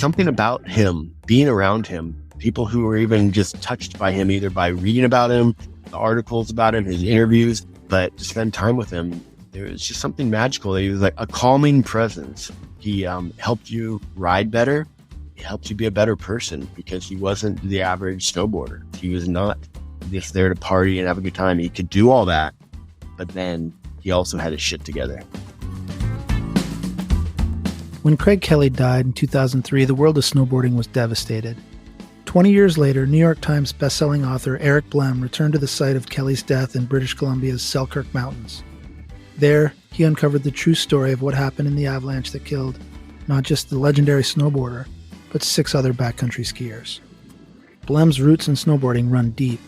something about him, being around him, people who were even just touched by him, either by reading about him, the articles about him, his interviews, but to spend time with him, there was just something magical. He was like a calming presence. He helped you ride better. He helped you be a better person because he wasn't the average snowboarder. He was not just there to party and have a good time. He could do all that, but then he also had his shit together. When Craig Kelly died in 2003, the world of snowboarding was devastated. 20 years later, New York Times bestselling author Eric Blehm returned to the site of Kelly's death in British Columbia's Selkirk Mountains. There, he uncovered the true story of what happened in the avalanche that killed not just the legendary snowboarder, but 6 other backcountry skiers. Blehm's roots in snowboarding run deep.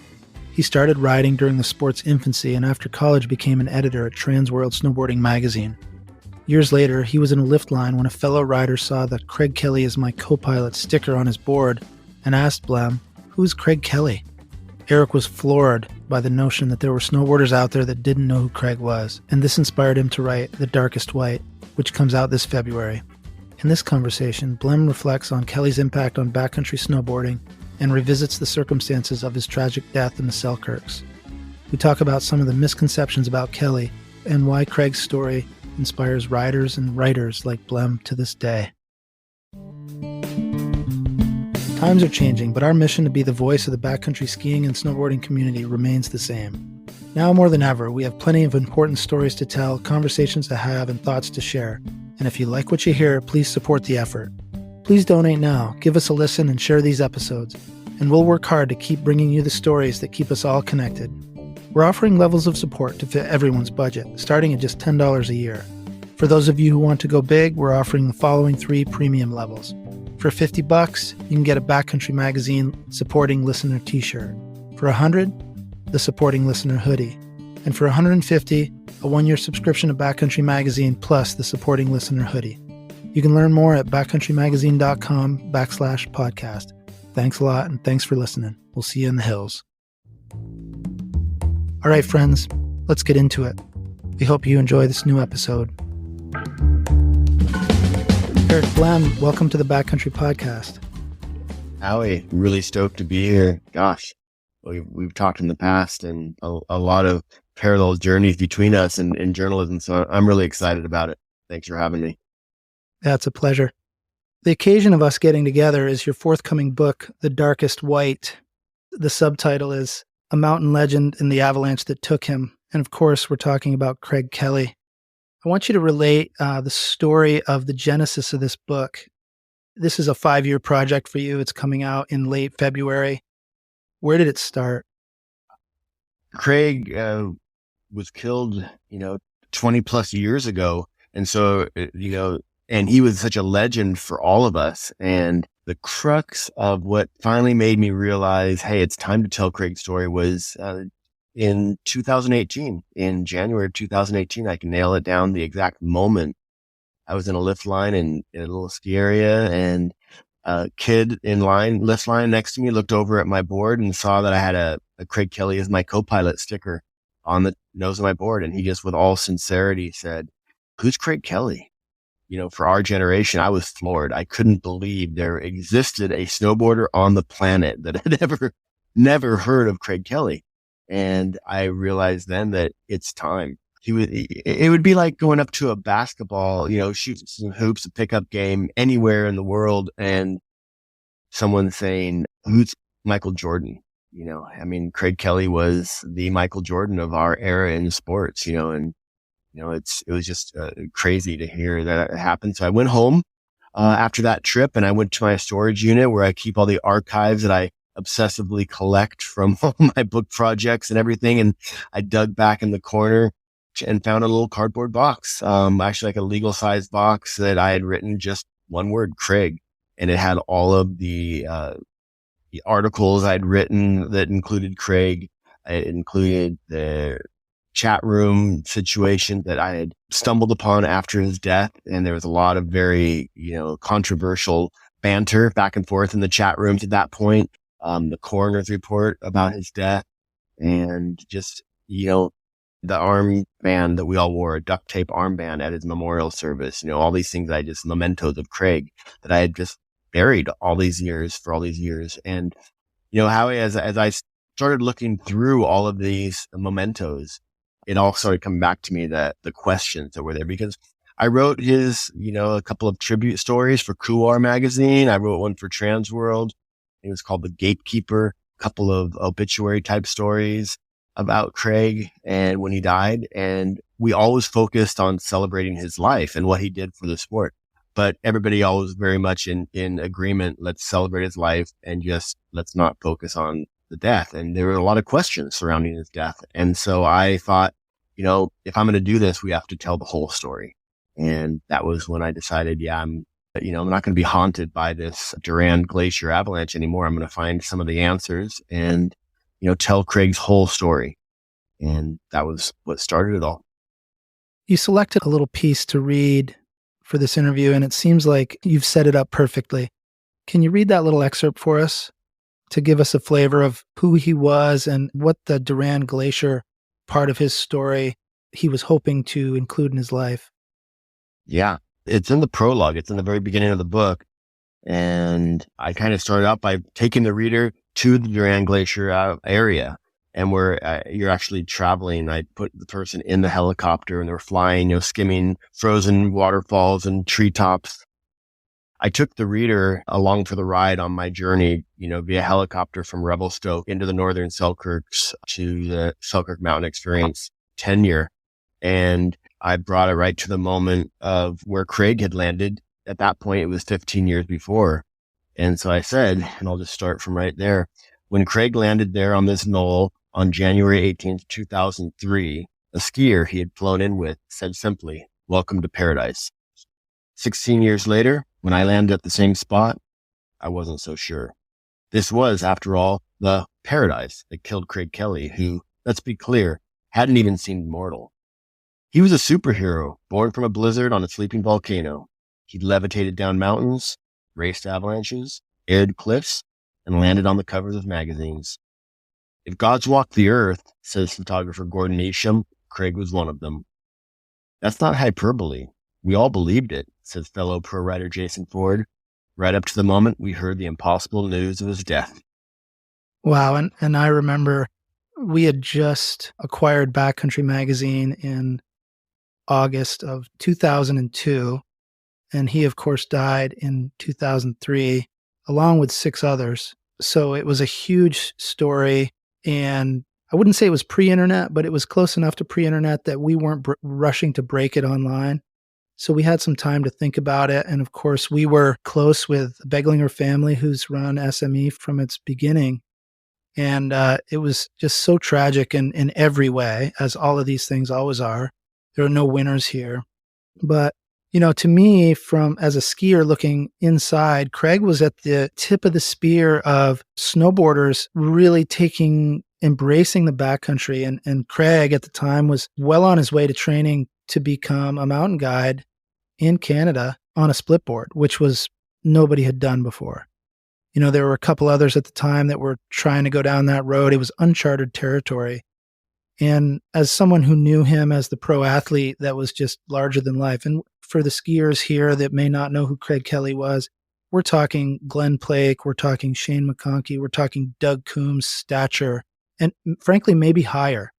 He started riding during the sport's infancy and after college became an editor at Transworld SNOWboarding Magazine. Years later, he was in a lift line when a fellow rider saw the "Craig Kelly is my co-pilot" sticker on his board and asked Blehm, "Who's Craig Kelly?" Eric was floored by the notion that there were snowboarders out there that didn't know who Craig was, and this inspired him to write The Darkest White, which comes out this February. In this conversation, Blehm reflects on Kelly's impact on backcountry snowboarding and revisits the circumstances of his tragic death in the Selkirks. We talk about some of the misconceptions about Kelly and why Craig's story inspires riders and writers like Blehm to this day. Times are changing, but our mission to be the voice of the backcountry skiing and snowboarding community remains the same. Now more than ever, we have plenty of important stories to tell, conversations to have, and thoughts to share. And if you like what you hear, please support the effort. Please donate now, give us a listen, and share these episodes. And we'll work hard to keep bringing you the stories that keep us all connected. We're offering levels of support to fit everyone's budget, starting at just $10 a year. For those of you who want to go big, we're offering the following 3 premium levels. For $50, you can get a Backcountry Magazine Supporting Listener t-shirt. For $100, the Supporting Listener hoodie. And for $150, a 1-year subscription to Backcountry Magazine plus the Supporting Listener hoodie. You can learn more at backcountrymagazine.com/podcast. Thanks a lot, and thanks for listening. We'll see you in the hills. All right, friends, let's get into it. We hope you enjoy this new episode. Eric Blehm, welcome to the Backcountry Podcast. Howie, really stoked to be here. Gosh, we've talked in the past and a lot of parallel journeys between us in journalism, so I'm really excited about it. Thanks for having me. That's a pleasure. The occasion of us getting together is your forthcoming book, The Darkest White. The subtitle is A Mountain Legend and the Avalanche That Took Him. And of course, we're talking about Craig Kelly. I want you to relate the story of the genesis of this book. This is a 5-year project for you. It's coming out in late February. Where did it start? Craig was killed, 20 plus years ago. And so, and he was such a legend for all of us. And the crux of what finally made me realize, hey, it's time to tell Craig's story was in 2018, in January of 2018. I can nail it down the exact moment. I was in a lift line in a little ski area, and a kid in lift line next to me looked over at my board and saw that I had a Craig Kelly as my co-pilot sticker on the nose of my board. And he just, with all sincerity, said, "Who's Craig Kelly?" For our generation, I was floored. I couldn't believe there existed a snowboarder on the planet that had never heard of Craig Kelly. And I realized then that it's time. It would be like going up to a basketball, shooting some hoops, a pickup game anywhere in the world, and someone saying, "Who's Michael Jordan?" Craig Kelly was the Michael Jordan of our era in sports, and it was just crazy to hear that it happened. So I went home after that trip, and I went to my storage unit where I keep all the archives that I obsessively collect from all my book projects and everything. And I dug back in the corner and found a little cardboard box, actually like a legal sized box that I had written just one word, Craig. And it had all of the articles I'd written that included Craig. It included the chat room situation that I had stumbled upon after his death. And there was a lot of very, controversial banter back and forth in the chat rooms at that point. The coroner's report about his death, and just, the armband that we all wore, a duct tape armband at his memorial service, all these things mementos of Craig that I had just buried for all these years. And, Howie, as I started looking through all of these mementos, it all started coming back to me that the questions that were there, because I wrote his, a couple of tribute stories for Kuar magazine. I wrote one for Transworld. It was called The Gatekeeper, a couple of obituary type stories about Craig and when he died. And we always focused on celebrating his life and what he did for the sport. But everybody always very much in agreement. Let's celebrate his life and just let's not focus on the death. And there were a lot of questions surrounding his death. And so I thought, if I'm going to do this, we have to tell the whole story. And that was when I decided, I'm not going to be haunted by this Durand Glacier avalanche anymore. I'm going to find some of the answers and, tell Craig's whole story. And that was what started it all. You selected a little piece to read for this interview, and it seems like you've set it up perfectly. Can you read that little excerpt for us to give us a flavor of who he was and what the Durand Glacier part of his story he was hoping to include in his life? Yeah, it's in the prologue. It's in the very beginning of the book. And I kind of started out by taking the reader to the Durand Glacier area, and where you're actually traveling. I put the person in the helicopter and they were flying, skimming frozen waterfalls and treetops. I took the reader along for the ride on my journey, via helicopter from Revelstoke into the northern Selkirks to the Selkirk Mountain Experience tenure. And I brought it right to the moment of where Craig had landed. At that point, it was 15 years before. And so I said, and I'll just start from right there. When Craig landed there on this knoll on January 18th, 2003, a skier he had flown in with said simply, "Welcome to paradise." 16 years later, when I landed at the same spot, I wasn't so sure. This was, after all, the paradise that killed Craig Kelly, who, let's be clear, hadn't even seemed mortal. He was a superhero, born from a blizzard on a sleeping volcano. He'd levitated down mountains, raced avalanches, aired cliffs, and landed on the covers of magazines. If gods walked the earth, says photographer Gordon Neesham, Craig was one of them. That's not hyperbole. We all believed it, says fellow pro writer Jason Ford, right up to the moment we heard the impossible news of his death. Wow. And I remember we had just acquired Backcountry magazine in August of 2002. And he, of course, died in 2003, along with 6 others. So it was a huge story. And I wouldn't say it was pre-internet, but it was close enough to pre-internet that we weren't rushing to break it online. So we had some time to think about it. And of course, we were close with the Beglinger family, who's run SME from its beginning. And it was just so tragic in every way, as all of these things always are. There are no winners here. But to me, as a skier looking inside, Craig was at the tip of the spear of snowboarders really embracing the backcountry. And Craig at the time was well on his way to training to become a mountain guide in Canada on a split board, which was nobody had done before. There were a couple others at the time that were trying to go down that road. It was uncharted territory. And as someone who knew him as the pro athlete, that was just larger than life. And for the skiers here that may not know who Craig Kelly was, we're talking Glenn Plake, we're talking Shane McConkey, we're talking Doug Coombs' stature, and frankly, maybe higher,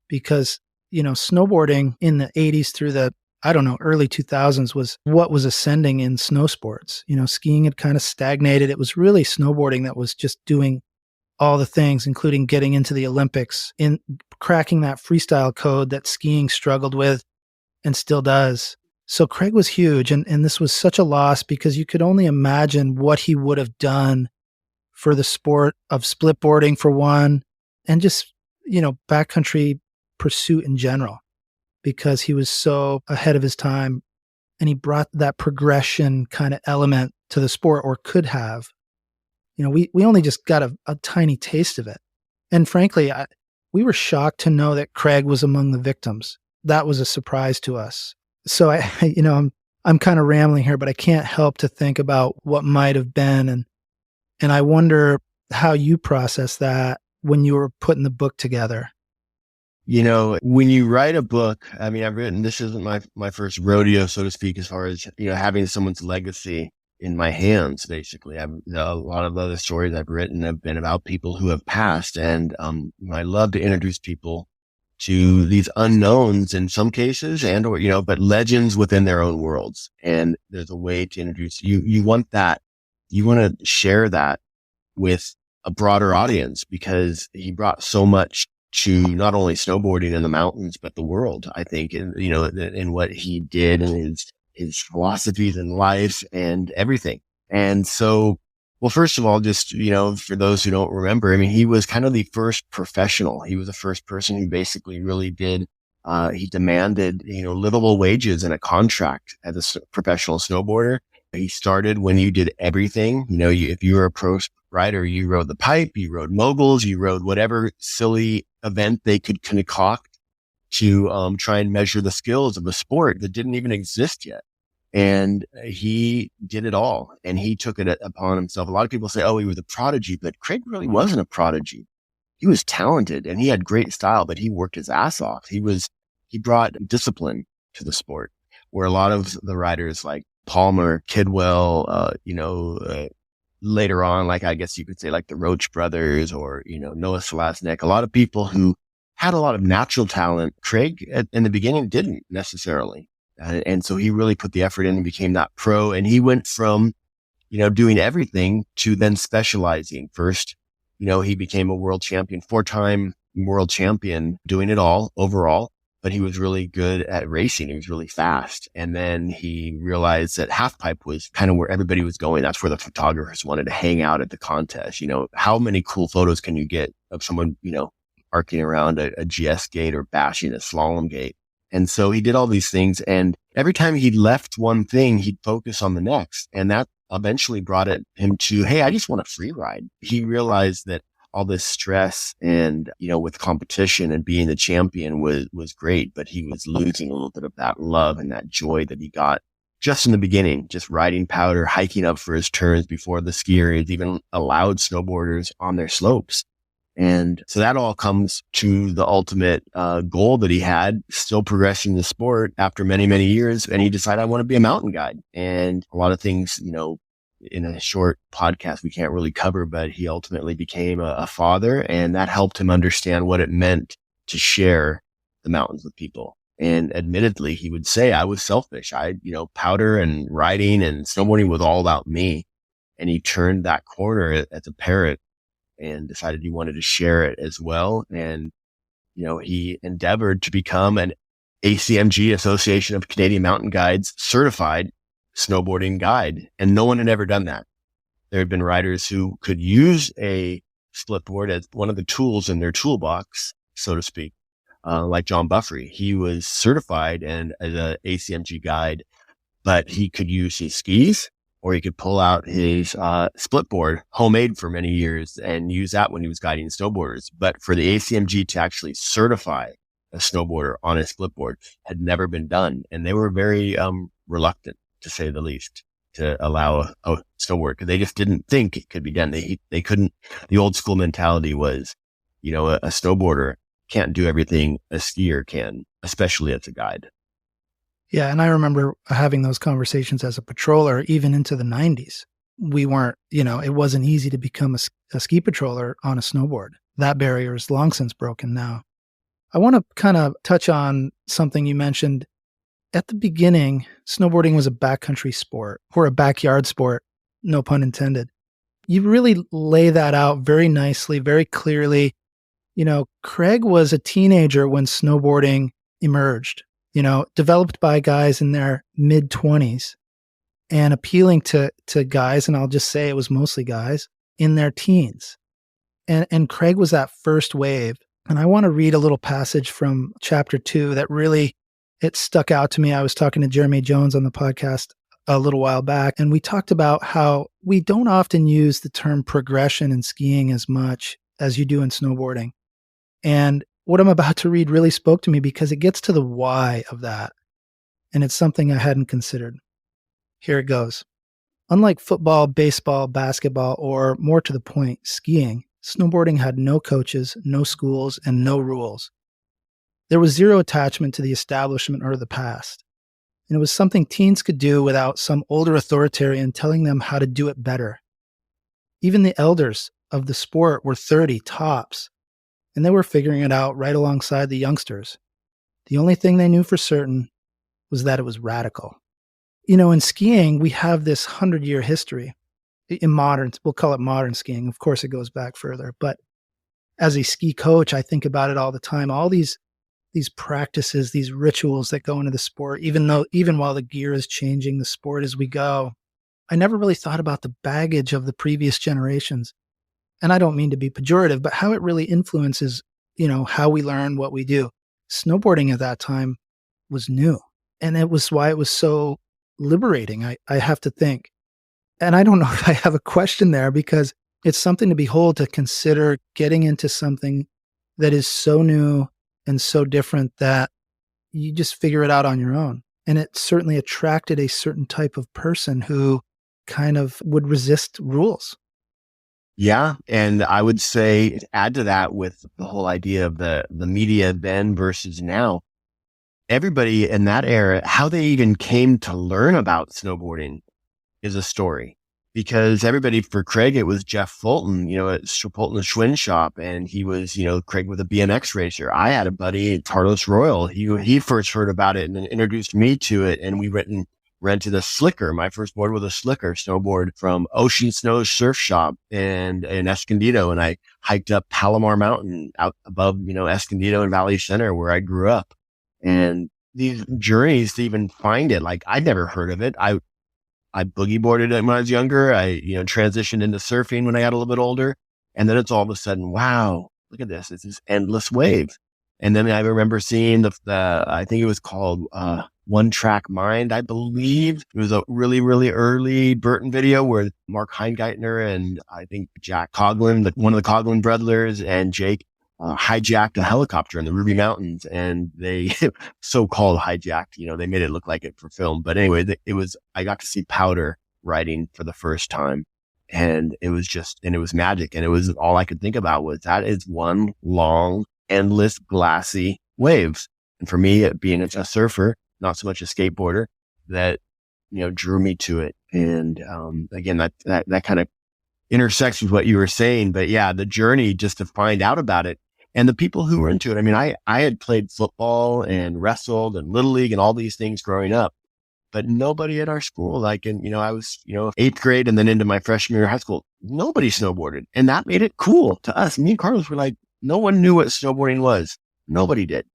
because, snowboarding in the 80s through the, early 2000s was what was ascending in snow sports. Skiing had kind of stagnated. It was really snowboarding that was just doing all the things, including getting into the Olympics, in cracking that freestyle code that skiing struggled with and still does. So Craig was huge, and this was such a loss because you could only imagine what he would have done for the sport of splitboarding, for one, and just, backcountry pursuit in general, because he was so ahead of his time, and he brought that progression kind of element to the sport, or could have. We only just got a tiny taste of it. And frankly, we were shocked to know that Craig was among the victims. That was a surprise to us. So I'm kind of rambling here, but I can't help to think about what might have been. And I wonder how you process that when you were putting the book together. When you write a book, I've written, this isn't my first rodeo, so to speak, as far as, having someone's legacy in my hands, basically. A lot of the other stories I've written have been about people who have passed. And, I love to introduce people to these unknowns in some cases or, but legends within their own worlds. And there's a way to introduce you. You want that. You want to share that with a broader audience because he brought so much to not only snowboarding in the mountains, but the world, I think, in what he did and his philosophies in life and everything. And so, well, first of all, just, for those who don't remember, I mean, he was kind of the first professional. He was the first person who basically really did, he demanded, livable wages and a contract as a professional snowboarder. He started when you did everything, if you were a pro rider, you rode the pipe, you rode moguls, you rode whatever silly event they could concoct to, try and measure the skills of a sport that didn't even exist yet. And he did it all and he took it upon himself. A lot of people say, oh, he was a prodigy, but Craig really wasn't a prodigy. He was talented and he had great style, but he worked his ass off. He brought discipline to the sport where a lot of the riders like Palmer, Kidwell, later on, like I guess you could say like the Roach brothers or, Noah Selaznick, a lot of people who had a lot of natural talent. Craig in the beginning didn't necessarily. And so he really put the effort in and became that pro. And he went from, doing everything to then specializing. First, he became a world champion, 4-time world champion, doing it all overall. But he was really good at racing. He was really fast. And then he realized that halfpipe was kind of where everybody was going. That's where the photographers wanted to hang out at the contest. How many cool photos can you get of someone, arcing around a GS gate or bashing a slalom gate? And so he did all these things. And every time he left one thing, he'd focus on the next. And that eventually brought him to, hey, I just want a free ride. He realized that all this stress and, with competition and being the champion was great, but he was losing a little bit of that love and that joy that he got just in the beginning, just riding powder, hiking up for his turns before the skiers even allowed snowboarders on their slopes. And so that all comes to the ultimate goal that he had, still progressing the sport after many, many years. And he decided, I want to be a mountain guide. And a lot of things, in a short podcast, we can't really cover, but he ultimately became a father. And that helped him understand what it meant to share the mountains with people. And admittedly, he would say, I was selfish. Powder and riding and snowboarding was all about me. And he turned that corner as a parent and decided he wanted to share it as well. And, he endeavored to become an ACMG, Association of Canadian Mountain Guides, certified snowboarding guide. And no one had ever done that. There had been riders who could use a split board as one of the tools in their toolbox, so to speak, like John Buffrey. He was certified and as an ACMG guide, but he could use his skis or he could pull out his split board, homemade for many years, and use that when he was guiding snowboarders. But for the ACMG to actually certify a snowboarder on a split board had never been done. And they were very reluctant, to say the least, to allow a snowboard because they just didn't think it could be done. They couldn't. The old school mentality was, a snowboarder can't do everything a skier can, especially as a guide. Yeah, and I remember having those conversations as a patroller, even into the 90s. We weren't, it wasn't easy to become a ski patroller on a snowboard. That barrier is long since broken now. I want to kind of touch on something you mentioned. At the beginning, snowboarding was a backcountry sport or a backyard sport, no pun intended. You really lay that out very nicely, very clearly. Craig was a teenager when snowboarding emerged, developed by guys in their mid-20s and appealing to guys, and I'll just say it was mostly guys, in their teens. And Craig was that first wave. And I want to read a little passage from chapter 2 that really, it stuck out to me. I was talking to Jeremy Jones on the podcast a little while back, and we talked about how we don't often use the term progression in skiing as much as you do in snowboarding. And what I'm about to read really spoke to me because it gets to the why of that. And it's something I hadn't considered. Here it goes. Unlike football, baseball, basketball, or more to the point, skiing, snowboarding had no coaches, no schools, and no rules. There was zero attachment to the establishment or the past. And it was something teens could do without some older authoritarian telling them how to do it better. Even the elders of the sport were 30 tops, and they were figuring it out right alongside the youngsters. The only thing they knew for certain was that it was radical. In skiing, we have this 100-year history. In modern, we'll call it modern skiing. Of course, it goes back further. But as a ski coach, I think about it all the time. All these practices, these rituals that go into the sport, even while the gear is changing, the sport as we go, I never really thought about the baggage of the previous generations. And I don't mean to be pejorative, but how it really influences, how we learn what we do. Snowboarding at that time was new. And it was why it was so liberating, I have to think. And I don't know if I have a question there, because it's something to behold, to consider getting into something that is so new and so different that you just figure it out on your own. And it certainly attracted a certain type of person who kind of would resist rules. Yeah. And I would say add to that with the whole idea of the media then versus now. Everybody in that era, how they even came to learn about snowboarding is a story. Because everybody, for Craig, it was Jeff Fulton, at Fulton's Schwinn shop. And he was, Craig was a BMX racer. I had a buddy, Carlos Royal. He first heard about it and then introduced me to it. And we rented a slicker. My first board was a slicker snowboard from Ocean Snow's surf shop in Escondido. And I hiked up Palomar Mountain out above, Escondido and Valley Center where I grew up. And these journeys to even find it, like I'd never heard of it. I boogie boarded it when I was younger. I, transitioned into surfing when I got a little bit older. And then it's all of a sudden, wow, look at this. It's this endless wave. And then I remember seeing I think it was called, One Track Mind, I believe. It was a really, really early Burton video where Mark Heingeitner and I think Jack Coughlin, one of the Coughlin brothers, and Jake hijacked a helicopter in the Ruby Mountains, and they so-called hijacked, they made it look like it for film. But anyway, I got to see Powder riding for the first time, and it was magic. And it was all I could think about was that is one long, endless, glassy waves. And for me, being a surfer, not so much a skateboarder, that, drew me to it. And, again, that kind of intersects with what you were saying, but yeah, the journey just to find out about it and the people who were into it. I mean, I had played football and wrestled and little league and all these things growing up, but nobody at our school, I was, 8th grade and then into my freshman year of high school, nobody snowboarded. And that made it cool to us. Me and Carlos were like, no one knew what snowboarding was. Nobody did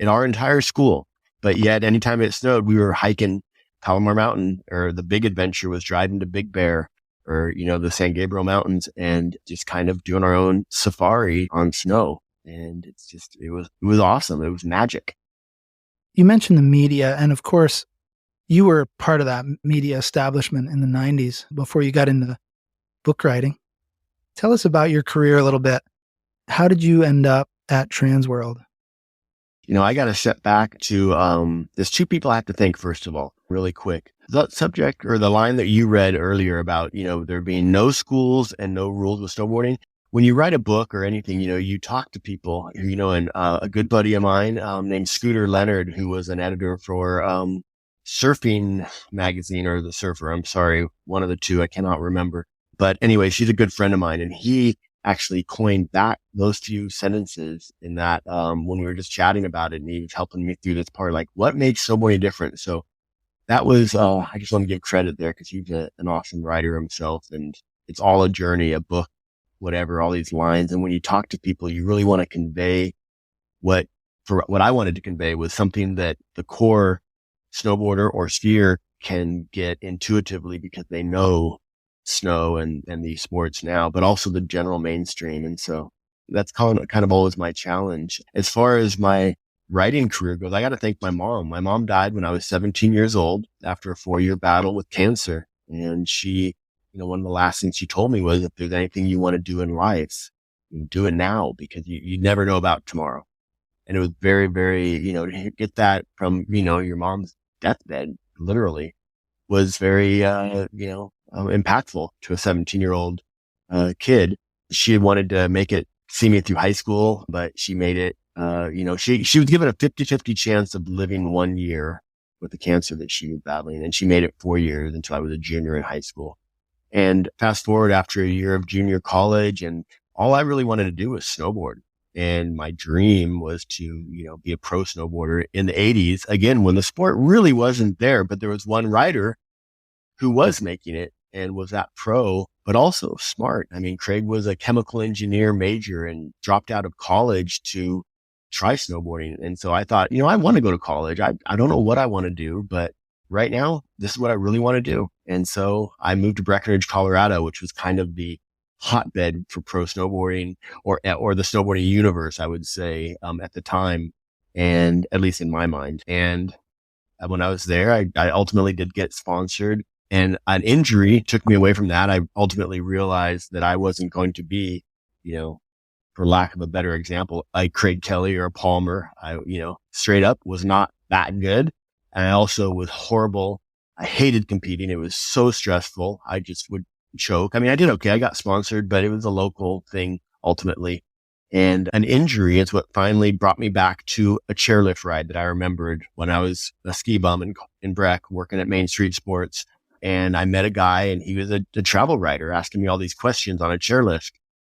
in our entire school. But yet anytime it snowed, we were hiking Palomar Mountain, or the big adventure was driving to Big Bear, or, the San Gabriel Mountains, and just kind of doing our own safari on snow. And it was awesome. It was magic. You mentioned the media, and of course, you were part of that media establishment in the 90s before you got into book writing. Tell us about your career a little bit. How did you end up at Transworld? I got to step back to, there's two people I have to thank, first of all, really quick. The subject or the line that you read earlier about, there being no schools and no rules with snowboarding. When you write a book or anything, you talk to people, and a good buddy of mine named Scooter Leonard, who was an editor for Surfing Magazine, or The Surfer. I'm sorry, one of the two, I cannot remember. But anyway, she's a good friend of mine, and he actually coined those few sentences in that when we were just chatting about it, and he was helping me through this part, like what makes snowboarding different. So that was, I just want to give credit there, because he's an awesome writer himself, and it's all a journey, a book, whatever, all these lines. And when you talk to people, you really want to convey what I wanted to convey was something that the core snowboarder or skier can get intuitively, because they know snow and these sports now, but also the general mainstream. And so that's kind of always my challenge. As far as my writing career goes, I got to thank my mom. My mom died when I was 17 years old after a 4-year battle with cancer. And she, one of the last things she told me was, if there's anything you want to do in life, do it now, because you never know about tomorrow. And it was very, very, to get that from, your mom's deathbed, literally, was very, impactful to a 17-year-old kid. She wanted to see me through high school, but she made it, she was given a 50-50 chance of living 1 year with the cancer that she was battling. And she made it 4 years until I was a junior in high school. And fast forward after a year of junior college, and all I really wanted to do was snowboard. And my dream was to, be a pro snowboarder in the 80s, again, when the sport really wasn't there, but there was one rider who was making it and was that pro, but also smart. I mean, Craig was a chemical engineer major and dropped out of college to try snowboarding. And so I thought, I want to go to college. I don't know what I want to do, but right now, this is what I really want to do. And so I moved to Breckenridge, Colorado, which was kind of the hotbed for pro snowboarding or the snowboarding universe, I would say, at the time, and at least in my mind. And when I was there, I ultimately did get sponsored, and an injury took me away from that. I ultimately realized that I wasn't going to be, for lack of a better example, a Craig Kelly or a Palmer. I, straight up was not that good. And I also was horrible. I hated competing. It was so stressful. I just would choke. I mean, I did okay. I got sponsored, but it was a local thing ultimately. And an injury is what finally brought me back to a chairlift ride that I remembered when I was a ski bum in Breck working at Main Street Sports. And I met a guy, and he was a travel writer asking me all these questions on a chairlift.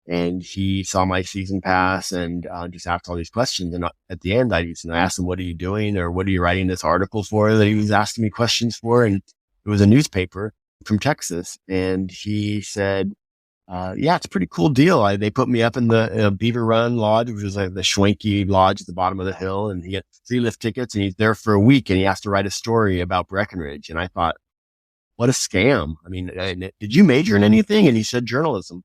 And he saw my season pass and just asked all these questions. And at the end, I asked him, "What are you doing? Or what are you writing this article for?" that he was asking me questions for. And it was a newspaper from Texas. And he said, yeah, it's a pretty cool deal. They put me up in the Beaver Run Lodge, which was like the schwanky lodge at the bottom of the hill. And he got free lift tickets, and he's there for a week, and he has to write a story about Breckenridge. And I thought, what a scam. I mean, did you major in anything? And he said journalism.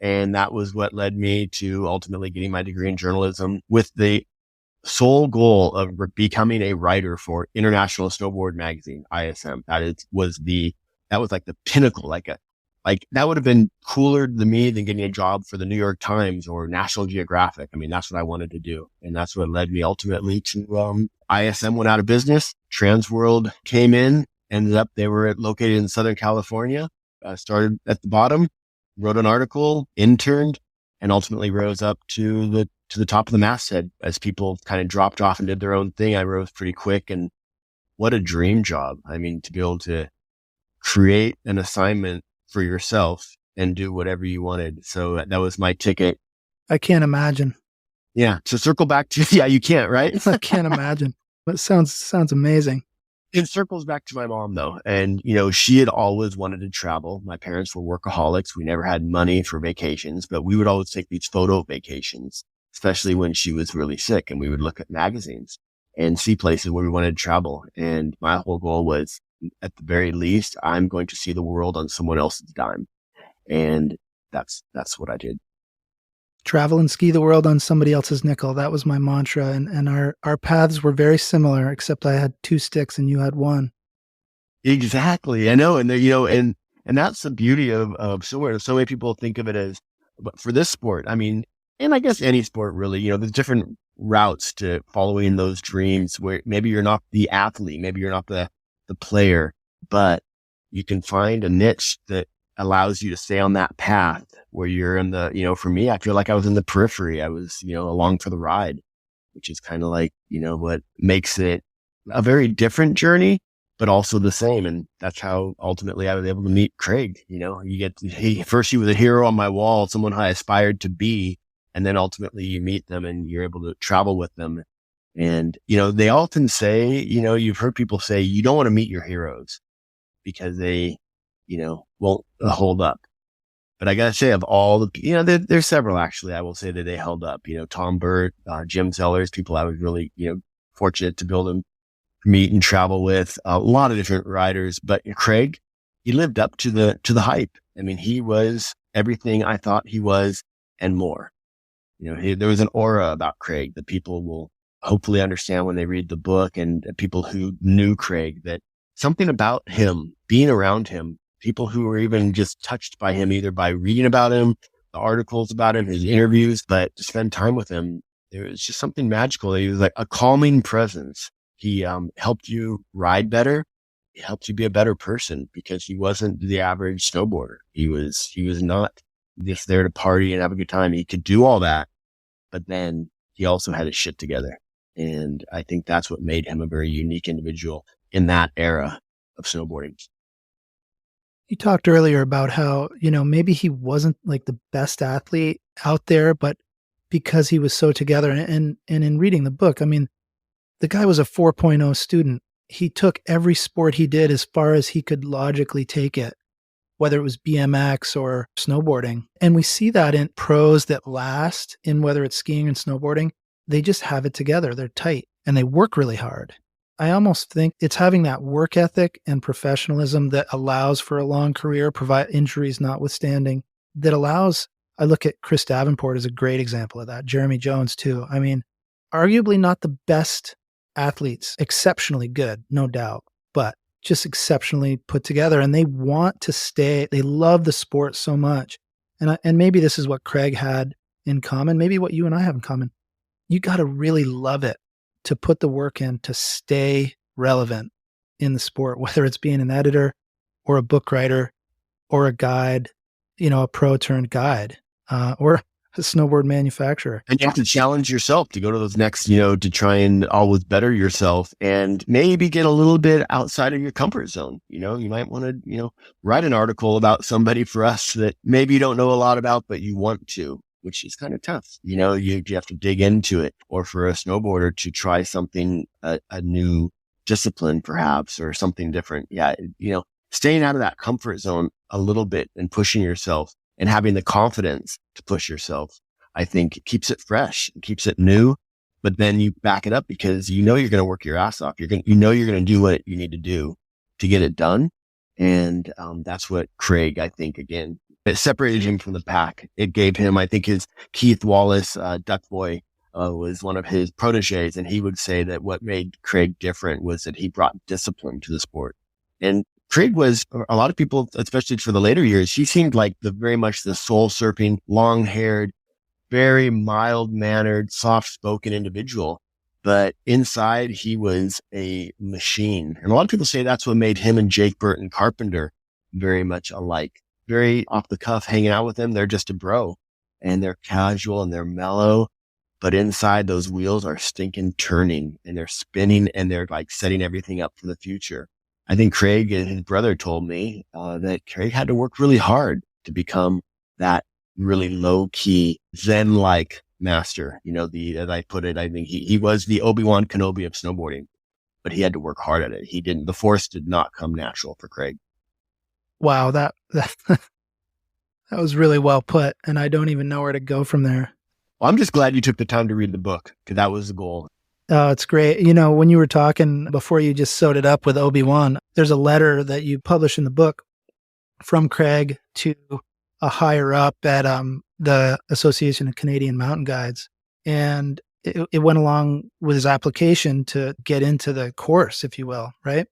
And that was what led me to ultimately getting my degree in journalism with the sole goal of becoming a writer for International Snowboard Magazine, ISM. That was like the pinnacle, like that would have been cooler to me than getting a job for the New York Times or National Geographic. I mean, that's what I wanted to do. And that's what led me ultimately to, ISM went out of business. Transworld came in, ended up, they were located in Southern California, started at the bottom, wrote an article, interned, and ultimately rose up to the top of the masthead. As people kind of dropped off and did their own thing, I rose pretty quick. And what a dream job. I mean, to be able to create an assignment for yourself and do whatever you wanted. So that was my ticket. I can't imagine. Yeah. So circle back to, yeah, you can't, right? I can't imagine. But it sounds amazing. It circles back to my mom though. And, she had always wanted to travel. My parents were workaholics. We never had money for vacations, but we would always take these photo vacations, especially when she was really sick. And we would look at magazines and see places where we wanted to travel. And my whole goal was, at the very least, I'm going to see the world on someone else's dime. And that's what I did. Travel and ski the world on somebody else's nickel. That was my mantra. And our paths were very similar, except I had 2 sticks and you had 1. Exactly. I know. And and that's the beauty of snowboarding. So many people think of it as, but for this sport, I mean, and I guess any sport really, there's different routes to following those dreams where maybe you're not the athlete, maybe you're not the player, but you can find a niche that allows you to stay on that path where you're in the, for me, I feel like I was in the periphery. I was, along for the ride, which is kind of like, what makes it a very different journey, but also the same. And that's how ultimately I was able to meet Craig. First he was a hero on my wall, someone I aspired to be. And then ultimately you meet them and you're able to travel with them. And, they often say, you've heard people say, you don't want to meet your heroes because they, won't hold up. But I gotta say, of all the, there's several actually, I will say that they held up, Tom Burt, Jim Zellers, people I was really, fortunate to be able to meet and travel with, a lot of different riders. But Craig, he lived up to the hype. I mean, he was everything I thought he was and more. There was an aura about Craig that people will hopefully understand when they read the book, and people who knew Craig, that something about him, being around him, people who were even just touched by him, either by reading about him, the articles about him, his interviews, but to spend time with him, there was just something magical. He was like a calming presence. He helped you ride better. He helped you be a better person because he wasn't the average snowboarder. He was not just there to party and have a good time. He could do all that, but then he also had his shit together. And I think that's what made him a very unique individual. in that era of snowboarding. You talked earlier about how, maybe he wasn't like the best athlete out there, but because he was so together and in reading the book, I mean, the guy was a 4.0 student. He took every sport he did as far as he could logically take it, whether it was BMX or snowboarding. And we see that in pros that last in whether it's skiing and snowboarding. They just have it together. They're tight and they work really hard. I almost think it's having that work ethic and professionalism that allows for a long career, provide injuries notwithstanding, that allows, I look at Chris Davenport as a great example of that. Jeremy Jones too. I mean, arguably not the best athletes, exceptionally good, no doubt, but just exceptionally put together. And they want to stay, they love the sport so much. And maybe this is what Craig had in common, maybe what you and I have in common. You got to really love it to put the work in to stay relevant in the sport, whether it's being an editor or a book writer or a guide, a pro turned guide, or a snowboard manufacturer. And you have to challenge yourself to go to those next, to try and always better yourself and maybe get a little bit outside of your comfort zone. You might want to, write an article about somebody for us that maybe you don't know a lot about, but you want to, which is kind of tough. You have to dig into it, or for a snowboarder to try something, a new discipline perhaps, or something different. Yeah. Staying out of that comfort zone a little bit and pushing yourself and having the confidence to push yourself, I think it keeps it fresh, it keeps it new, but then you back it up because you're going to work your ass off. You're going to do what you need to do to get it done. And, that's what Craig, I think, again, it separated him from the pack. It gave him, I think his Keith Wallace, Duck Boy, was one of his proteges. And he would say that what made Craig different was that he brought discipline to the sport. And Craig was, a lot of people, especially for the later years, he seemed like very much the soul surfing, long haired, very mild mannered, soft spoken individual. But inside he was a machine. And a lot of people say that's what made him and Jake Burton Carpenter very much alike. Very off the cuff, hanging out with them. They're just a bro and they're casual and they're mellow. But inside those wheels are stinking turning and they're spinning and they're like setting everything up for the future. I think Craig and his brother told me that Craig had to work really hard to become that really low key Zen-like master. As I put it, I think he was the Obi-Wan Kenobi of snowboarding, but he had to work hard at it. The force did not come natural for Craig. Wow. That was really well put. And I don't even know where to go from there. Well, I'm just glad you took the time to read the book because that was the goal. Oh, it's great. When you were talking before you just sewed it up with Obi-Wan, there's a letter that you publish in the book from Craig to a higher up at the Association of Canadian Mountain Guides. And it went along with his application to get into the course, if you will, right?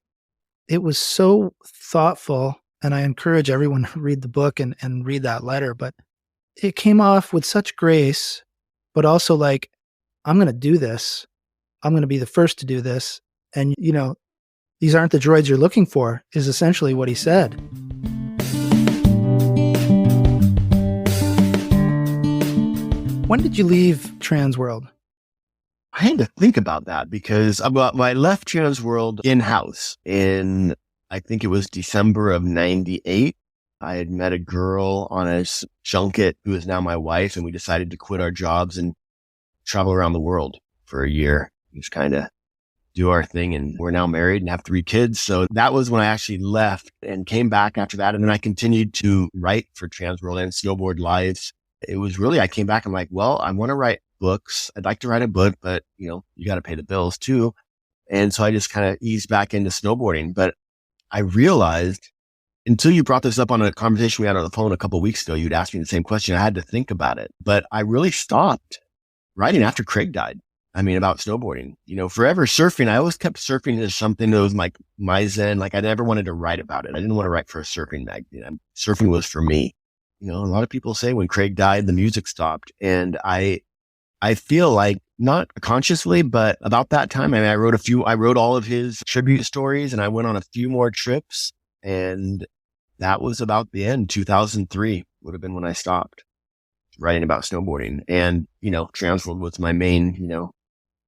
It was so thoughtful, and I encourage everyone to read the book and read that letter, but it came off with such grace, but also like, I'm going to do this. I'm going to be the first to do this. And, these aren't the droids you're looking for, is essentially what he said. When did you leave Transworld? I had to think about that because I left Transworld in-house in, I think it was December of 98. I had met a girl on a junket who is now my wife, and we decided to quit our jobs and travel around the world for a year. Just kind of do our thing, and we're now married and have 3 kids. So that was when I actually left and came back after that. And then I continued to write for Transworld and Snowboard Lives. It was really, I came back, I'm like, well, I want to write books. I'd like to write a book, but you got to pay the bills too. And so I just kind of eased back into snowboarding. But I realized, until you brought this up on a conversation we had on the phone a couple of weeks ago, you'd asked me the same question. I had to think about it, but I really stopped writing after Craig died. About snowboarding, forever surfing. I always kept surfing as something that was like my zen. Like I never wanted to write about it. I didn't want to write for a surfing magazine. Surfing was for me. A lot of people say when Craig died, the music stopped. And I feel like, not consciously, but about that time, I wrote all of his tribute stories, and I went on a few more trips, and that was about the end. 2003 would have been when I stopped writing about snowboarding. And, Transworld was my main,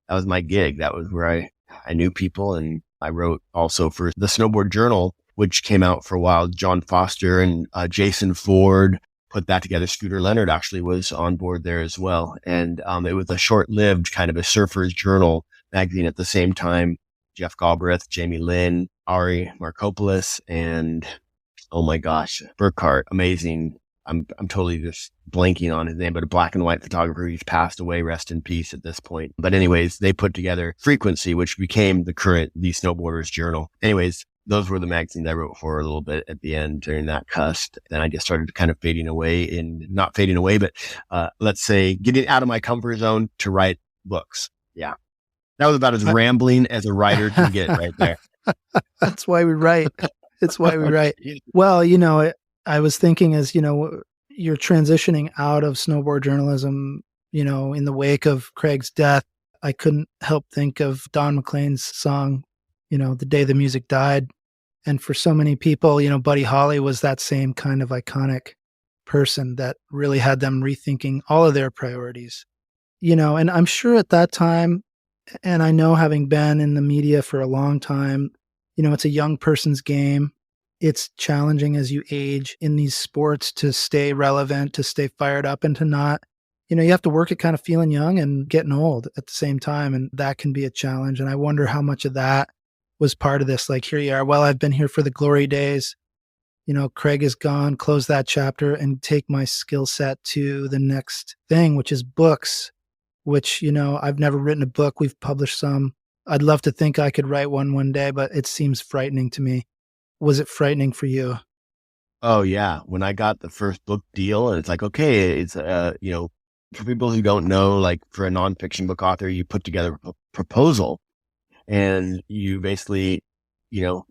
that was my gig. That was where I knew people and I wrote also for the Snowboard Journal, which came out for a while. John Foster and Jason Ford put that together. Scooter Leonard actually was on board there as well. And it was a short-lived kind of a surfer's journal magazine at the same time. Jeff Galbraith, Jamie Lynn, Ari Markopoulos, and oh my gosh, Burkhart, amazing. I'm totally just blanking on his name, but a black and white photographer. He's passed away, rest in peace at this point. But anyways, they put together Frequency, which became the Snowboarders Journal. Anyways, those were the magazines I wrote for a little bit at the end during that cusp. Then I just started kind of not fading away, but let's say getting out of my comfort zone to write books. Yeah. That was about as rambling as a writer can get right there. That's why we write. It's why we write. Well, I was thinking as, you're transitioning out of snowboard journalism, in the wake of Craig's death, I couldn't help think of Don McLean's song, The Day the Music Died. And for so many people, Buddy Holly was that same kind of iconic person that really had them rethinking all of their priorities, and I'm sure at that time, and I know having been in the media for a long time, it's a young person's game. It's challenging as you age in these sports to stay relevant, to stay fired up, and to not, you have to work at kind of feeling young and getting old at the same time. And that can be a challenge. And I wonder how much of that was part of this. Like, here you are. Well, I've been here for the glory days. Craig is gone, close that chapter and take my skill set to the next thing, which is books, which, I've never written a book. We've published some. I'd love to think I could write one day, but it seems frightening to me. Was it frightening for you? Oh yeah. When I got the first book deal and it's like, okay, it's, for people who don't know, like for a nonfiction book author, you put together a proposal and you basically,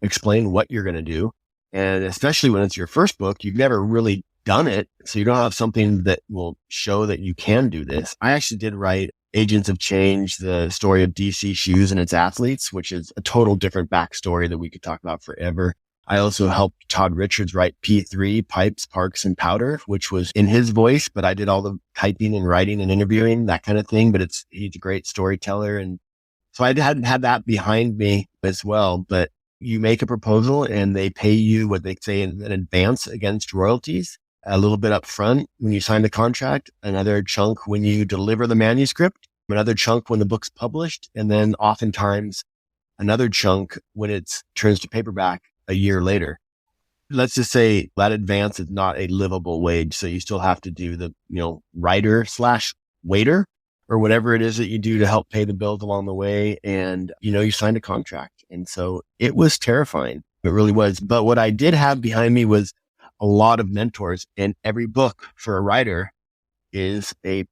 explain what you're going to do. And especially when it's your first book, you've never really done it. So you don't have something that will show that you can do this. I actually did write Agents of Change, the story of DC Shoes and its athletes, which is a total different backstory that we could talk about forever. I also helped Todd Richards write P3, Pipes, Parks, and Powder, which was in his voice, but I did all the typing and writing and interviewing, that kind of thing. But he's a great storyteller. And so I hadn't had that behind me as well. But you make a proposal and they pay you what they say in advance against royalties, a little bit up front when you sign the contract, another chunk when you deliver the manuscript, another chunk when the book's published, and then oftentimes another chunk when it turns to paperback a year later. Let's just say that advance is not a livable wage. So you still have to do the, writer/waiter or whatever it is that you do to help pay the bills along the way. And, you signed a contract. And so it was terrifying. It really was. But what I did have behind me was a lot of mentors, and every book for a writer is a,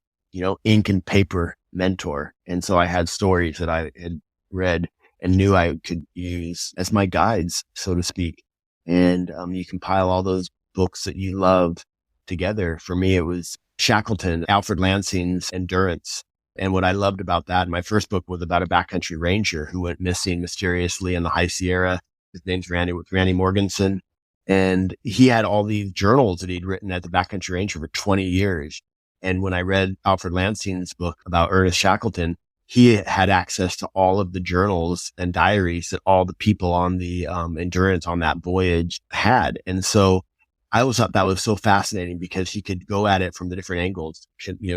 ink and paper mentor. And so I had stories that I had read and knew I could use as my guides, so to speak. And you compile all those books that you love together. For me, it was Shackleton, Alfred Lansing's Endurance. And what I loved about that, my first book was about a backcountry ranger who went missing mysteriously in the High Sierra. His name's Randy Morganson. And he had all these journals that he'd written as a backcountry ranger for 20 years. And when I read Alfred Lansing's book about Ernest Shackleton, he had access to all of the journals and diaries that all the people on the Endurance on that voyage had. And so I always thought that was so fascinating because he could go at it from the different angles,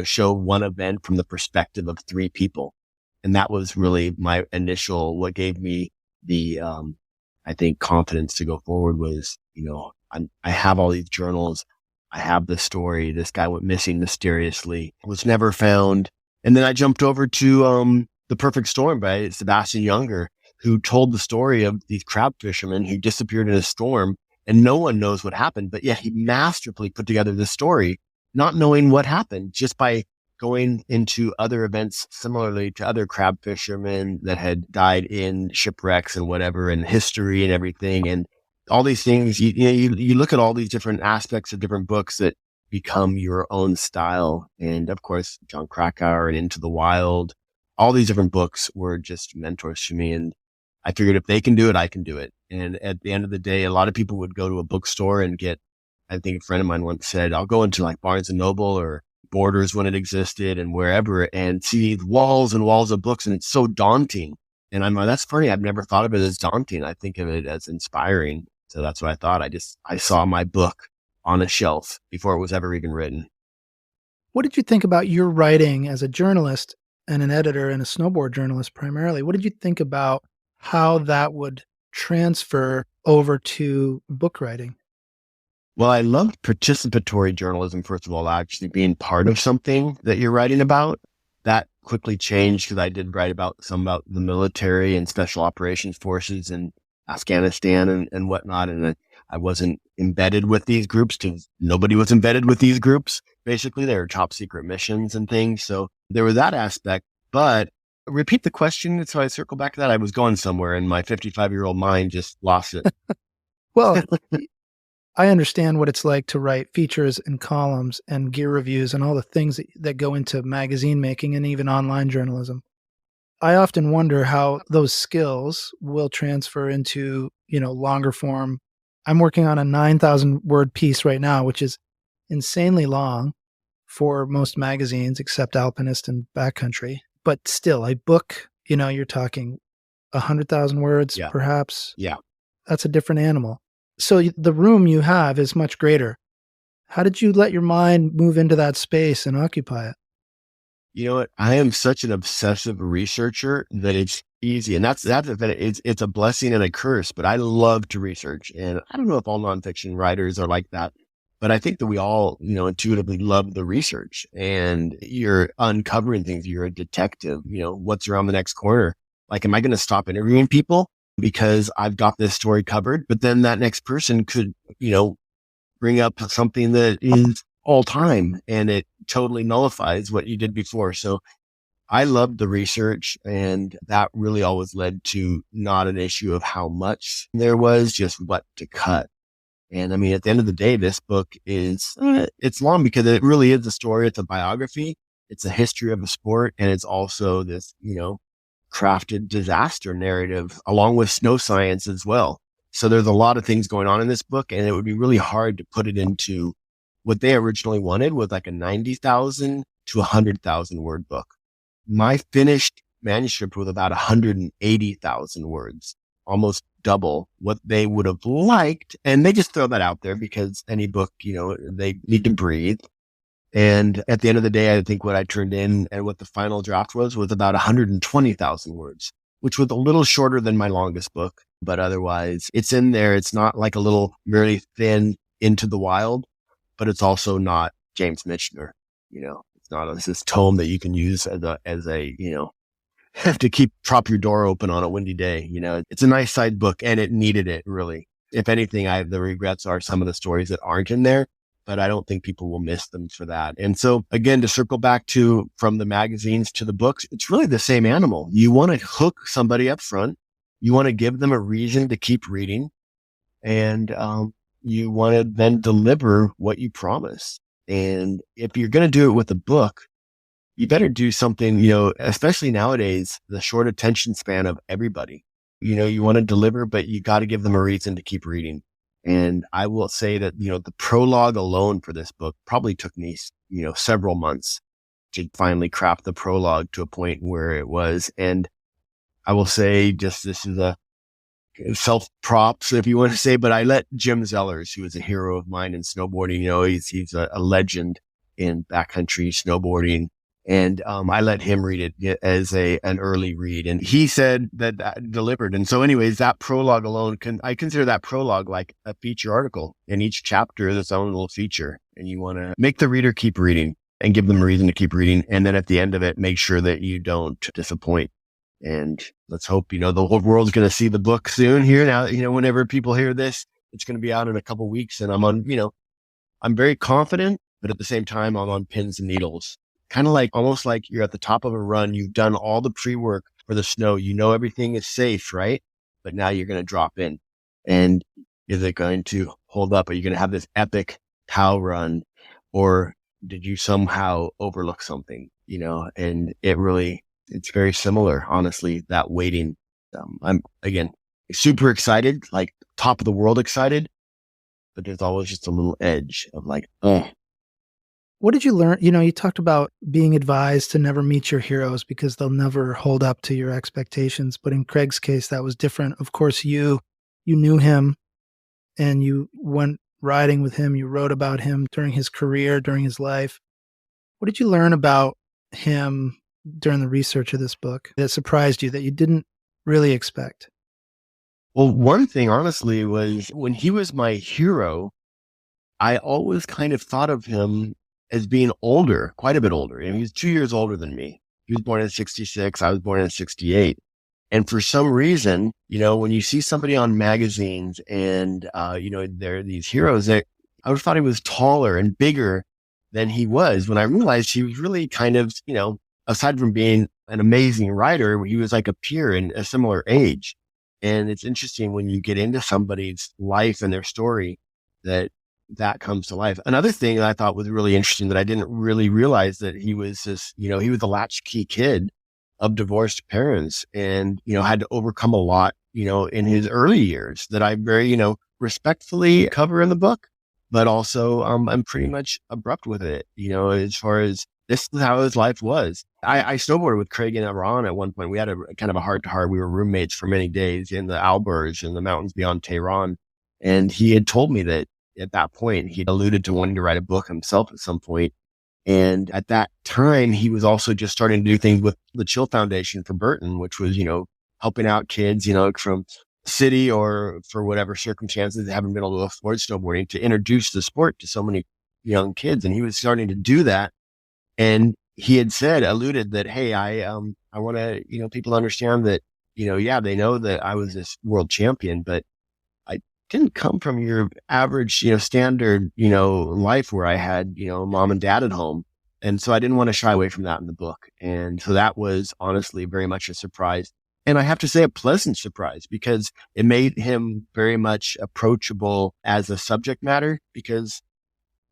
show one event from the perspective of three people. And that was really my initial, what gave me the, I think, confidence to go forward was, I have all these journals. I have the story. This guy went missing mysteriously, was never found. And then I jumped over to The Perfect Storm by Sebastian Junger, who told the story of these crab fishermen who disappeared in a storm, and no one knows what happened. But yet he masterfully put together this story, not knowing what happened, just by going into other events similarly to other crab fishermen that had died in shipwrecks and whatever, and history and everything. And all these things, you look at all these different aspects of different books that become your own style. And of course, John Krakauer and Into the Wild, all these different books were just mentors to me. And I figured if they can do it, I can do it. And at the end of the day, a lot of people would go to a bookstore and get, I think a friend of mine once said, I'll go into like Barnes and Noble or Borders when it existed and wherever and see walls and walls of books. And it's so daunting And that's funny. I've never thought of it as daunting. I think of it as inspiring. So that's what I thought. I saw my book on a shelf before it was ever even written. What did you think about your writing as a journalist and an editor and a snowboard journalist primarily? What did you think about how that would transfer over to book writing? Well, I loved participatory journalism, first of all, actually being part of something that you're writing about. That quickly changed because I did write about the military and special operations forces in Afghanistan and whatnot. And I wasn't embedded with these groups because nobody was embedded with these groups. Basically, they were top secret missions and things. So there was that aspect. But repeat the question. So I circle back to that. I was going somewhere and my 55-year-old mind just lost it. Well, I understand what it's like to write features and columns and gear reviews and all the things that go into magazine making and even online journalism. I often wonder how those skills will transfer into, longer form. I'm working on a 9,000 word piece right now, which is insanely long for most magazines except Alpinist and Backcountry. But still, a book, you're talking 100,000 words, Yeah. perhaps. Yeah. That's a different animal. So the room you have is much greater. How did you let your mind move into that space and occupy it? You know what? I am such an obsessive researcher that it's easy. And it's a blessing and a curse, but I love to research. And I don't know if all nonfiction writers are like that, but I think that we all, intuitively love the research and you're uncovering things. You're a detective, what's around the next corner. Like, am I going to stop interviewing people because I've got this story covered? But then that next person could, bring up something that is all time and it totally nullifies what you did before. So I loved the research and that really always led to not an issue of how much there was, just what to cut. And I mean, at the end of the day, this book is, it's long because it really is a story. It's a biography. It's a history of a sport. And it's also this, crafted disaster narrative along with snow science as well. So there's a lot of things going on in this book and it would be really hard to put it into what they originally wanted was like a 90,000 to 100,000 word book. My finished manuscript was about 180,000 words, almost double what they would have liked. And they just throw that out there because any book, they need to breathe. And at the end of the day, I think what I turned in and what the final draft was about 120,000 words, which was a little shorter than my longest book. But otherwise, it's in there. It's not like a little very thin Into the Wild, but it's also not James Michener. It's not this tome that you can use as a have to prop your door open on a windy day. It's a nice side book and it needed it really. If anything, the regrets are some of the stories that aren't in there, but I don't think people will miss them for that. And so again, to circle back to from the magazines to the books, it's really the same animal. You want to hook somebody up front. You want to give them a reason to keep reading and, you want to then deliver what you promise. And if you're going to do it with a book, you better do something, especially nowadays, the short attention span of everybody, you want to deliver, but you got to give them a reason to keep reading. And I will say that, the prologue alone for this book probably took me, several months to finally craft the prologue to a point where it was. And I will say this is a self props, if you want to say, but I let Jim Zellers, who is a hero of mine in snowboarding, he's a legend in backcountry snowboarding. And, I let him read it as an early read and he said that delivered. And so anyways, that prologue alone I consider that prologue like a feature article, and each chapter is its own little feature, and you want to make the reader keep reading and give them a reason to keep reading. And then at the end of it, make sure that you don't disappoint. And let's hope, the whole world's going to see the book soon here. Now, whenever people hear this, it's going to be out in a couple of weeks and I'm very confident, but at the same time, I'm on pins and needles, kind of almost like you're at the top of a run. You've done all the pre-work for the snow. Everything is safe, right? But now you're going to drop in, and is it going to hold up? Are you going to have this epic cow run, or did you somehow overlook something, and it's very similar, honestly, that waiting. I'm again, super excited, like top of the world excited, but there's always just a little edge of oh, What did you learn? You talked about being advised to never meet your heroes because they'll never hold up to your expectations. But in Craig's case, that was different. Of course, you knew him and you went riding with him. You wrote about him during his career, during his life. What did you learn about him during the research of this book that surprised you, that you didn't really expect? Well, one thing, honestly, was when he was my hero, I always kind of thought of him as being older, quite a bit older. And he's 2 years older than me. He was born in 66. I was born in 68. And for some reason, when you see somebody on magazines and, there are these heroes that I always thought he was taller and bigger than he was, when I realized he was really kind of, aside from being an amazing writer, he was like a peer in a similar age. And it's interesting when you get into somebody's life and their story that comes to life. Another thing that I thought was really interesting that I didn't really realize, that he was this, he was a latchkey kid of divorced parents and, had to overcome a lot, in his early years that I very, respectfully cover in the book, but also, I'm pretty much abrupt with it, as far as this is how his life was. I snowboarded with Craig in Iran at one point. We had a kind of a heart to heart. We were roommates for many days in the Alberge in the mountains beyond Tehran. And he had told me that at that point, he alluded to wanting to write a book himself at some point. And at that time, he was also just starting to do things with the Chill Foundation for Burton, which was, helping out kids, from city or for whatever circumstances they haven't been able to afford snowboarding, to introduce the sport to so many young kids. And he was starting to do that. And he had alluded that, hey, I want to, people understand that, they know that I was this world champion, but I didn't come from your average, standard, life where I had, mom and dad at home. And so I didn't want to shy away from that in the book. And so that was honestly very much a surprise. And I have to say a pleasant surprise, because it made him very much approachable as a subject matter, because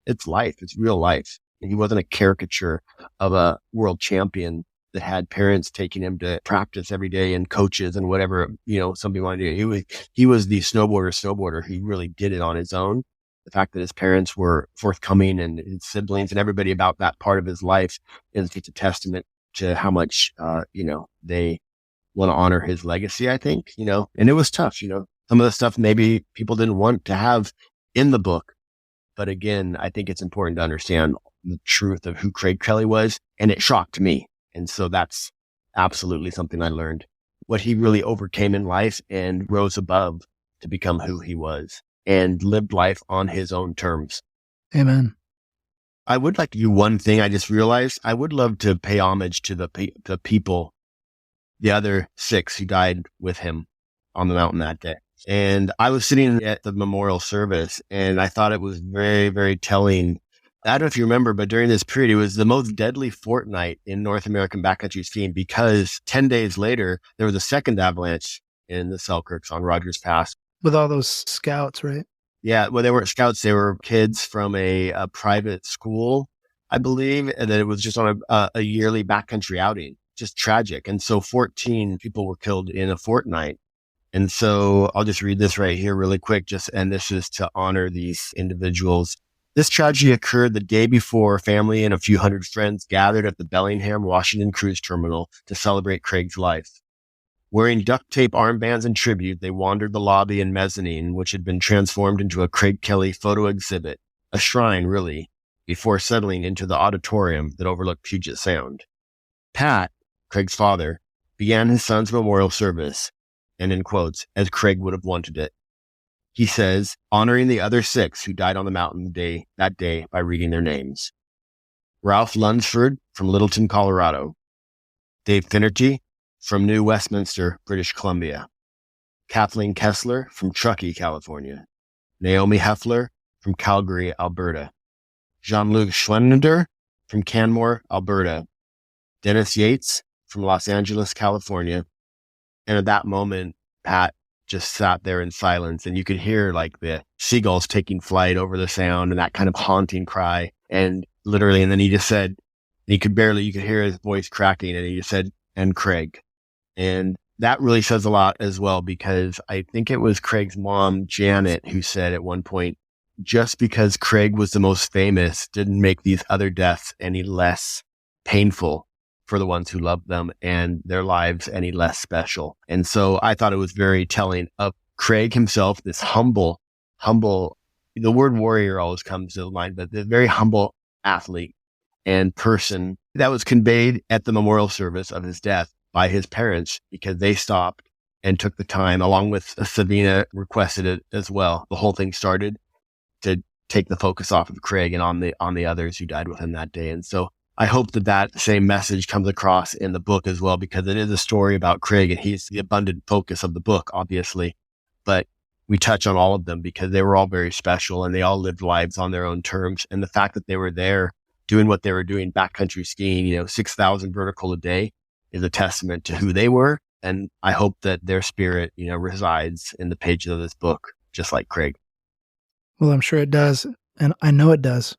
it's life, it's real life. He wasn't a caricature of a world champion that had parents taking him to practice every day and coaches and whatever, somebody wanted to do. He was the snowboarder. He really did it on his own. The fact that his parents were forthcoming and his siblings and everybody about that part of his life is a testament to how much, they want to honor his legacy, I think, and it was tough, some of the stuff maybe people didn't want to have in the book. But again, I think it's important to understand the truth of who Craig Kelly was. And it shocked me. And so that's absolutely something I learned, what he really overcame in life and rose above to become who he was and lived life on his own terms. Amen. I would like to do one thing. I just realized I would love to pay homage to the people, the other 6 who died with him on the mountain that day. And I was sitting at the memorial service and I thought it was very, very telling. I don't know if you remember, but during this period, it was the most deadly fortnight in North American backcountry skiing, because 10 days later, there was a second avalanche in the Selkirks on Rogers Pass. With all those scouts, right? Yeah, well, they weren't scouts. They were kids from a private school, I believe, and then it was just on a yearly backcountry outing. Just tragic. And so 14 people were killed in a fortnight. And so I'll just read this right here really quick, and this is to honor these individuals. This tragedy occurred the day before family and a few hundred friends gathered at the Bellingham, Washington cruise terminal to celebrate Craig's life. Wearing duct tape armbands in tribute, they wandered the lobby and mezzanine, which had been transformed into a Craig Kelly photo exhibit, a shrine really, before settling into the auditorium that overlooked Puget Sound. Pat, Craig's father, began his son's memorial service, and in quotes, as Craig would have wanted it. He says, honoring the other 6 who died on the mountain that day by reading their names. Ralph Lunsford from Littleton, Colorado. Dave Finnerty from New Westminster, British Columbia. Kathleen Kessler from Truckee, California. Naomi Heffler from Calgary, Alberta. Jean-Luc Schwender from Canmore, Alberta. Dennis Yates from Los Angeles, California. And at that moment, Pat just sat there in silence, and you could hear like the seagulls taking flight over the sound and that kind of haunting cry. And literally, and then he just said, you could hear his voice cracking, and he just said, and Craig. And that really says a lot as well, because I think it was Craig's mom, Janet, who said at one point, just because Craig was the most famous didn't make these other deaths any less painful for the ones who loved them and their lives any less special. And so I thought it was very telling of Craig himself, this humble, the word warrior always comes to mind, but the very humble athlete and person that was conveyed at the memorial service of his death by his parents, because they stopped and took the time, along with Savina requested it as well. The whole thing started to take the focus off of Craig and on the others who died with him that day. And so I hope that same message comes across in the book as well, because it is a story about Craig and he's the abundant focus of the book, obviously. But we touch on all of them because they were all very special and they all lived lives on their own terms. And the fact that they were there doing what they were doing, backcountry skiing, 6,000 vertical a day, is a testament to who they were. And I hope that their spirit, resides in the pages of this book, just like Craig. Well, I'm sure it does. And I know it does.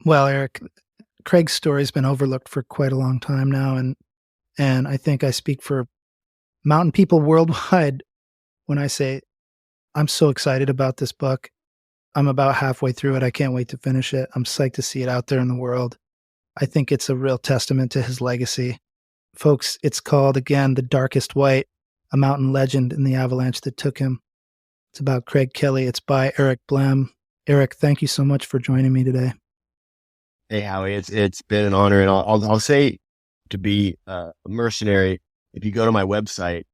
Well, Eric, Craig's story's been overlooked for quite a long time now. And I think I speak for mountain people worldwide when I say I'm so excited about this book. I'm about halfway through it. I can't wait to finish it. I'm psyched to see it out there in the world. I think it's a real testament to his legacy. Folks, it's called, again, The Darkest White, a mountain legend in the avalanche that took him. It's about Craig Kelly. It's by Eric Blehm. Eric, thank you so much for joining me today. Hey, Howie, it's been an honor. And I'll say, to be a mercenary, if you go to my website,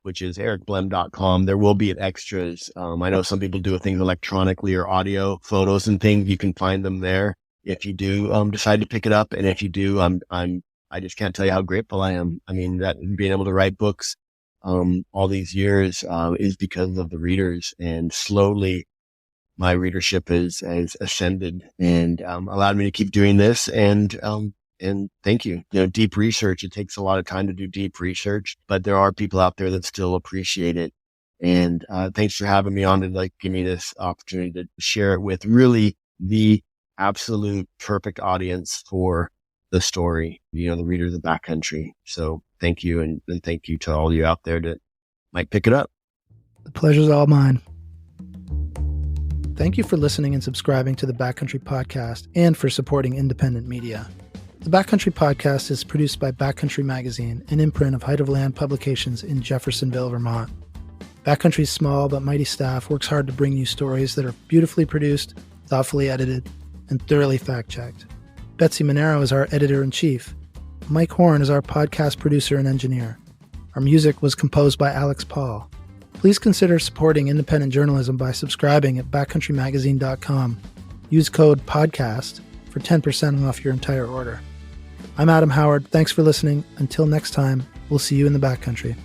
which is ericblehm.com, there will be extras. I know some people do things electronically or audio, photos and things. You can find them there if you do decide to pick it up. And if you do, I just can't tell you how grateful I am. I mean, that being able to write books all these years is because of the readers, and slowly my readership has ascended and allowed me to keep doing this. And thank you. Deep research, it takes a lot of time to do deep research, but there are people out there that still appreciate it. And thanks for having me on to give me this opportunity to share it with really the absolute perfect audience for the story, the readers of Backcountry. So thank you. And thank you to all you out there that might pick it up. The pleasure's all mine. Thank you for listening and subscribing to the Backcountry Podcast and for supporting independent media. The Backcountry Podcast is produced by Backcountry Magazine, an imprint of Height of Land Publications in Jeffersonville, Vermont. Backcountry's small but mighty staff works hard to bring you stories that are beautifully produced, thoughtfully edited, and thoroughly fact-checked. Betsy Monero is our editor-in-chief. Mike Horn is our podcast producer and engineer. Our music was composed by Alex Paul. Please consider supporting independent journalism by subscribing at backcountrymagazine.com. Use code PODCAST for 10% off your entire order. I'm Adam Howard. Thanks for listening. Until next time, we'll see you in the backcountry.